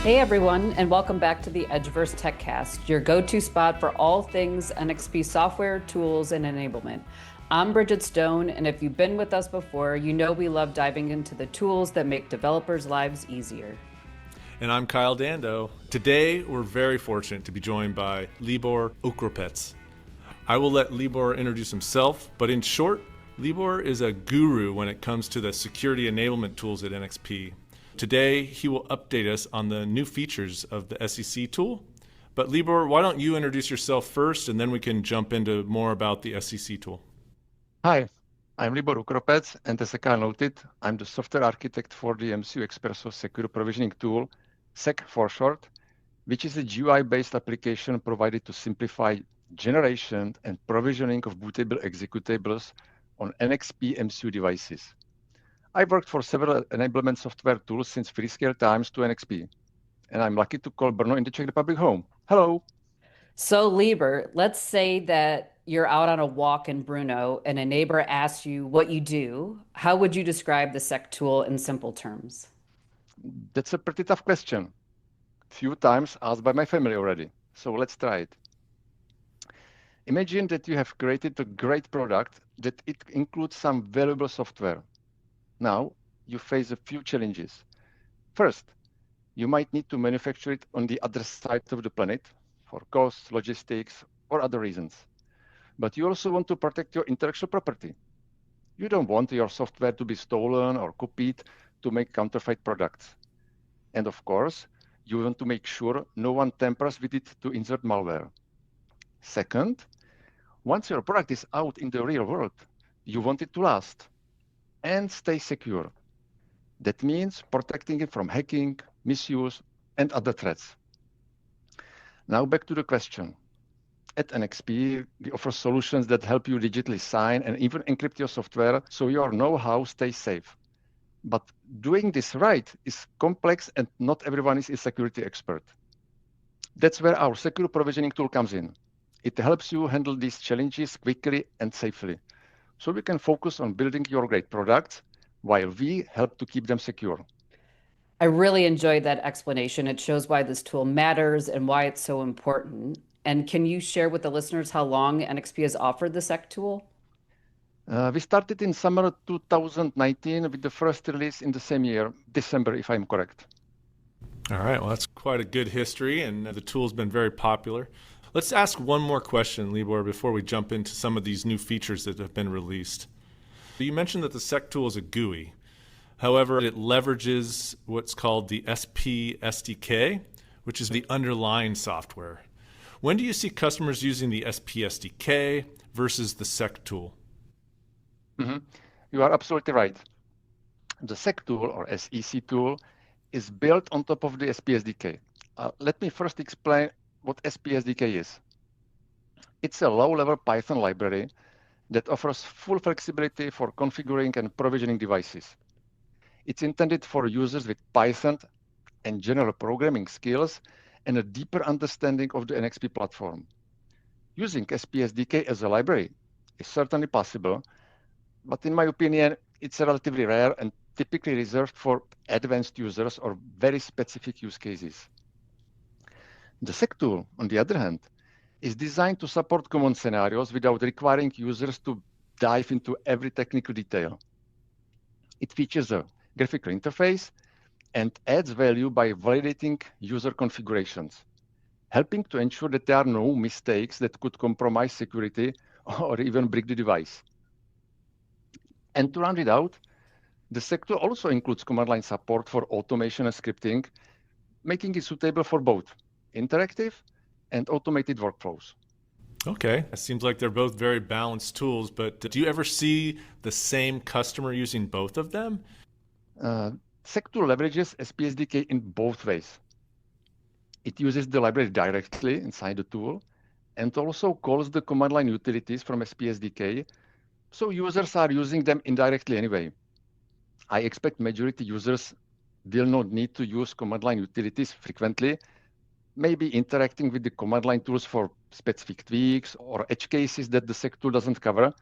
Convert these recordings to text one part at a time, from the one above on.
Hey everyone, and welcome back to the EdgeVerse Techcast, your go-to spot for all things NXP software, tools, and enablement. I'm Bridgette Stone, and if you've been with us before, you know we love diving into the tools that make developers' lives easier. And I'm Kyle Dando. Today, we're very fortunate to be joined by Libor Ukropec. I will let Libor introduce himself, but in short, Libor is a guru when it comes to the security enablement tools at NXP. Today, he will update us on the new features of the SEC tool. But Libor, why don't you introduce yourself first, and then we can jump into more about the SEC tool. Hi, I'm Libor Ukropec, and as Kyle noted, I'm the software architect for the MCU Expresso secure provisioning tool, SEC for short, which is a GUI-based application provided to simplify generation and provisioning of bootable executables on NXP MCU devices. I've worked for several enablement software tools since Freescale times to NXP, and I'm lucky to call Brno in the Czech Republic home. Hello. So Libor, let's say that you're out on a walk in Brno and a neighbor asks you what you do. How would you describe the SEC tool in simple terms? That's a pretty tough question. Few times asked by my family already, so let's try it. Imagine that you have created a great product that it includes some valuable software. Now, you face a few challenges. First, you might need to manufacture it on the other side of the planet for cost, logistics, or other reasons. But you also want to protect your intellectual property. You don't want your software to be stolen or copied to make counterfeit products. And of course, you want to make sure no one tampers with it to insert malware. Second, once your product is out in the real world, you want it to last and stay secure. That means protecting it from hacking, misuse, and other threats. Now back to the question. At NXP, we offer solutions that help you digitally sign and even encrypt your software so your know-how stays safe. But doing this right is complex and not everyone is a security expert. That's where our secure provisioning tool comes in. It helps you handle these challenges quickly and safely, so we can focus on building your great products while we help to keep them secure. I really enjoyed that explanation. It shows why this tool matters and why it's so important. And can you share with the listeners how long NXP has offered the SEC tool? We started in summer 2019 with the first release in the same year, December, if I'm correct. All right, well, that's quite a good history, and the tool's been very popular. Let's ask one more question, Libor, before we jump into some of these new features that have been released. You mentioned that the SEC tool is a GUI. However, it leverages what's called the SP-SDK, which is the underlying software. When do you see customers using the SP-SDK versus the SEC tool? You are absolutely right. The SEC tool, or SEC tool, is built on top of the SP-SDK. Let me first explain what SP-SDK is. It's a low-level Python library that offers full flexibility for configuring and provisioning devices. It's intended for users with Python and general programming skills and a deeper understanding of the NXP platform. Using SP-SDK as a library is certainly possible, but in my opinion, it's relatively rare and typically reserved for advanced users or very specific use cases. The SEC tool, on the other hand, is designed to support common scenarios without requiring users to dive into every technical detail. It features a graphical interface and adds value by validating user configurations, helping to ensure that there are no mistakes that could compromise security or even break the device. And to round it out, the SEC tool also includes command line support for automation and scripting, making it suitable for both interactive and automated workflows. Okay, it seems like they're both very balanced tools, but do you ever see the same customer using both of them? SEC tool leverages SP-SDK in both ways. It uses the library directly inside the tool and also calls the command line utilities from SP-SDK, so users are using them indirectly anyway. I expect majority users will not need to use command line utilities frequently, maybe interacting with the command line tools for specific tweaks or edge cases that the SEC tool doesn't cover,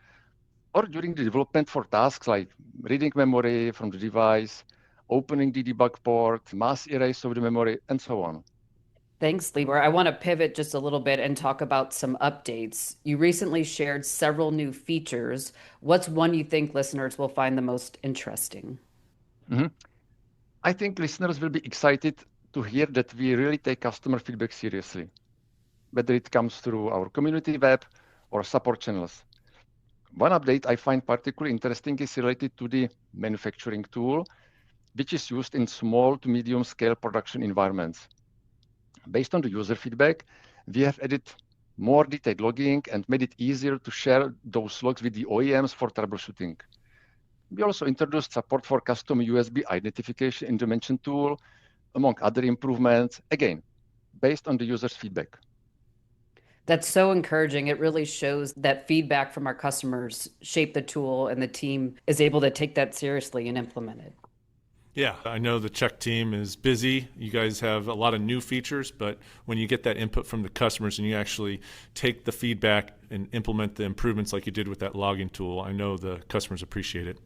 or during the development for tasks like reading memory from the device opening the debug port, mass erase of the memory, and so on. Thanks, Libor. I want to pivot just a little bit and talk about some updates. You recently shared several new features. What's one you think listeners will find the most interesting? I think listeners will be excited to hear that we really take customer feedback seriously, whether it comes through our community web or support channels. One update I find particularly interesting is related to the manufacturing tool, which is used in small to medium scale production environments. Based on the user feedback, we have added more detailed logging and made it easier to share those logs with the OEMs for troubleshooting. We also introduced support for custom USB identification in the mentioned tool, among other improvements, again, based on the user's feedback. That's so encouraging. It really shows that feedback from our customers shape the tool and the team is able to take that seriously and implement it. Yeah, I know the Check team is busy. You guys have a lot of new features, but when you get that input from the customers and you actually take the feedback and implement the improvements like you did with that logging tool, I know the customers appreciate it.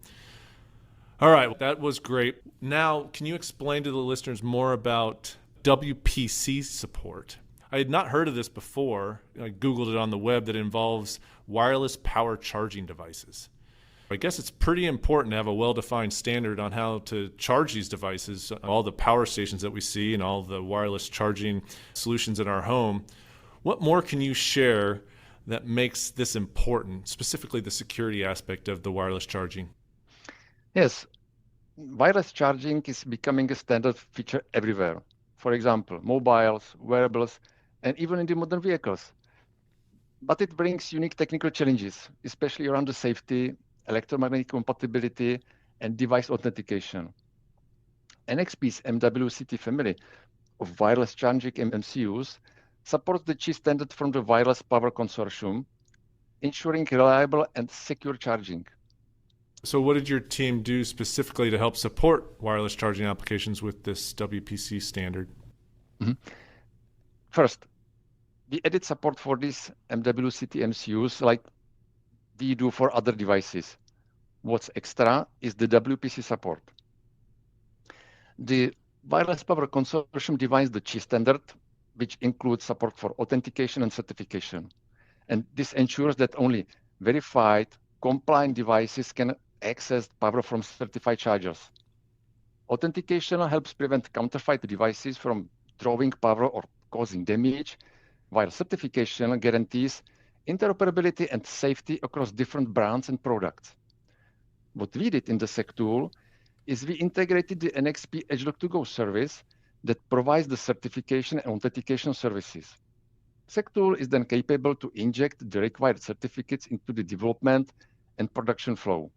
All right, that was great. Now, can you explain to the listeners more about WPC support? I had not heard of this before. I Googled it on the web that involves wireless power charging devices. I guess it's pretty important to have a well-defined standard on how to charge these devices, all the power stations that we see and all the wireless charging solutions in our home. What more can you share that makes this important, specifically the security aspect of the wireless charging? Yes, wireless charging is becoming a standard feature everywhere. For example, mobiles, wearables, and even in the modern vehicles. But it brings unique technical challenges, especially around the safety, electromagnetic compatibility, and device authentication. NXP's MWCT family of wireless charging MCUs supports the key standard from the Wireless Power Consortium, ensuring reliable and secure charging. So what did your team do specifically to help support wireless charging applications with this WPC standard? First, we added support for these MWCT MCUs like we do for other devices. What's extra is the WPC support. The Wireless Power Consortium defines the key standard, which includes support for authentication and certification. And this ensures that only verified, compliant devices can access power from certified chargers. Authentication helps prevent counterfeit devices from drawing power or causing damage, while certification guarantees interoperability and safety across different brands and products. What we did in the SEC tool is we integrated the NXP EdgeLock to Go service that provides the certification and authentication services. SEC tool is then capable to inject the required certificates into the development and production flow.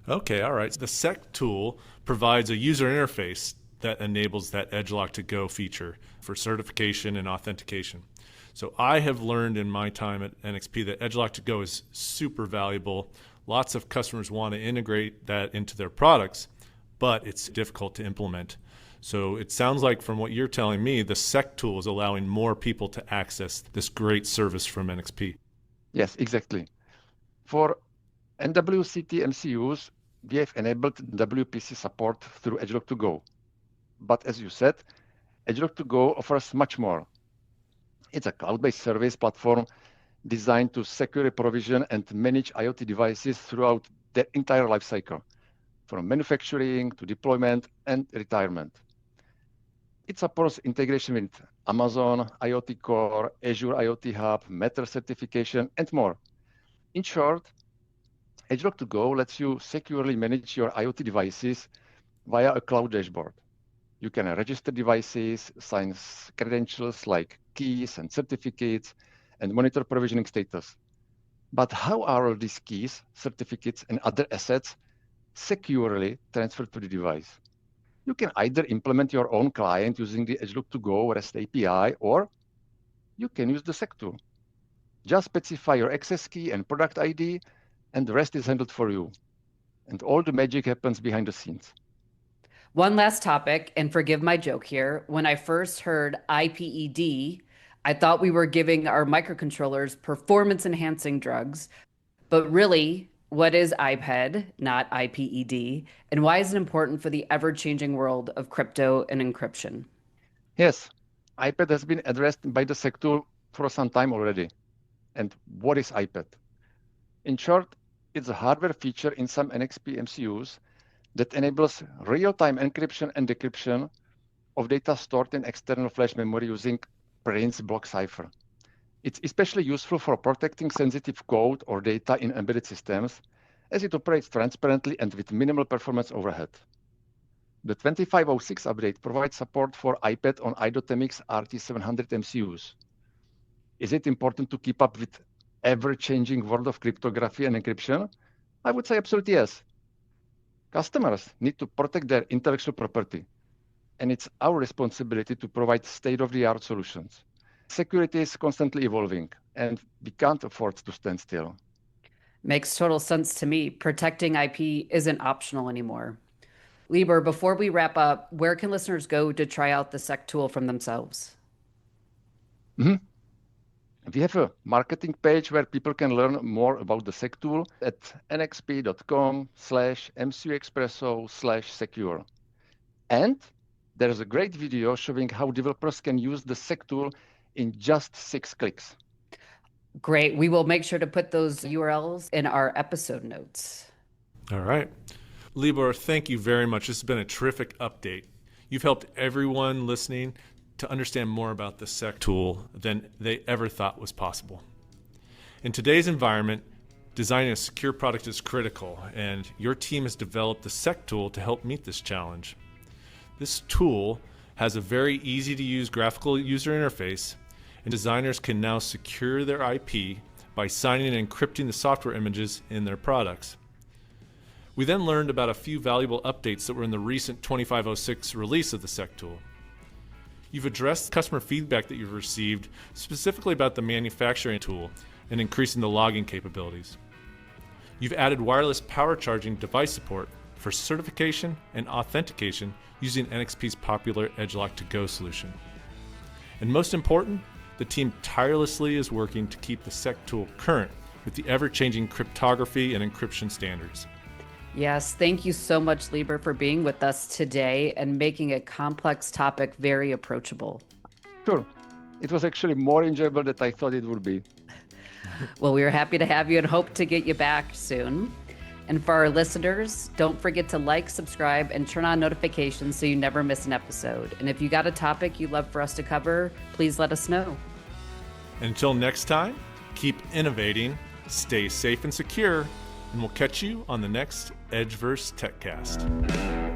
Okay, all right. The SEC tool provides a user interface that enables that EdgeLock to Go feature for certification and authentication. So I have learned in my time at NXP that EdgeLock to Go is super valuable. Lots of customers want to integrate that into their products, but it's difficult to implement. So it sounds like from what you're telling me, the SEC tool is allowing more people to access this great service from NXP. Yes, exactly. For NWCT MCUs, we have enabled WPC support through EdgeLock to Go. But as you said, EdgeLock to Go offers much more. It's a cloud-based service platform designed to securely provision and manage IoT devices throughout their entire lifecycle, from manufacturing to deployment and retirement. It supports integration with Amazon IoT Core, Azure IoT Hub, Matter certification, and more. In short, EdgeLock to Go lets you securely manage your IoT devices via a cloud dashboard. You can register devices, assign credentials like keys and certificates, and monitor provisioning status. But how are all these keys, certificates, and other assets securely transferred to the device? You can either implement your own client using the EdgeLock to Go REST API, or you can use the SEC tool. Just specify your access key and product ID, and the rest is handled for you. And all the magic happens behind the scenes. One last topic, and forgive my joke here. When I first heard IPED, I thought we were giving our microcontrollers performance enhancing drugs, but really What is IPED, not IPED, and why is it important for the ever-changing world of crypto and encryption? Yes, IPED has been addressed by the SEC tool for some time already. And what is IPED? In short, it's a hardware feature in some NXP MCUs that enables real-time encryption and decryption of data stored in external flash memory using Prince block cipher. It's especially useful for protecting sensitive code or data in embedded systems, as it operates transparently and with minimal performance overhead. The 2506 update provides support for IPED on i.MX RT700 MCUs. Is it important to keep up with ever-changing world of cryptography and encryption? I would say absolutely yes. Customers need to protect their intellectual property, and it's our responsibility to provide state-of-the-art solutions. Security is constantly evolving, and we can't afford to stand still. Makes total sense to me. Protecting IP isn't optional anymore. Libor, before we wrap up, where can listeners go to try out the SEC tool from themselves? We have a marketing page where people can learn more about the SEC tool at nxp.com/mcuexpresso/secure. And there's a great video showing how developers can use the SEC tool in just 6 clicks. Great. We will make sure to put those URLs in our episode notes. All right. Libor, thank you very much. This has been a terrific update. You've helped everyone listening to understand more about the SEC tool than they ever thought was possible. In today's environment, designing a secure product is critical, and your team has developed the SEC tool to help meet this challenge. This tool has a very easy-to-use graphical user interface, and designers can now secure their IP by signing and encrypting the software images in their products. We then learned about a few valuable updates that were in the recent 2506 release of the SEC tool. You've addressed customer feedback that you've received, specifically about the manufacturing tool and increasing the logging capabilities. You've added wireless power charging device support for certification and authentication using NXP's popular EdgeLock to Go solution. And most important, the team tirelessly is working to keep the SEC tool current with the ever-changing cryptography and encryption standards. Yes, thank you so much, Libor, for being with us today and making a complex topic very approachable. Sure. It was actually more enjoyable than I thought it would be. Well, we are happy to have you and hope to get you back soon. And for our listeners, don't forget to like, subscribe, and turn on notifications so you never miss an episode. And if you got a topic you'd love for us to cover, please let us know. Until next time, keep innovating, stay safe and secure, and we'll catch you on the next EdgeVerse Techcast.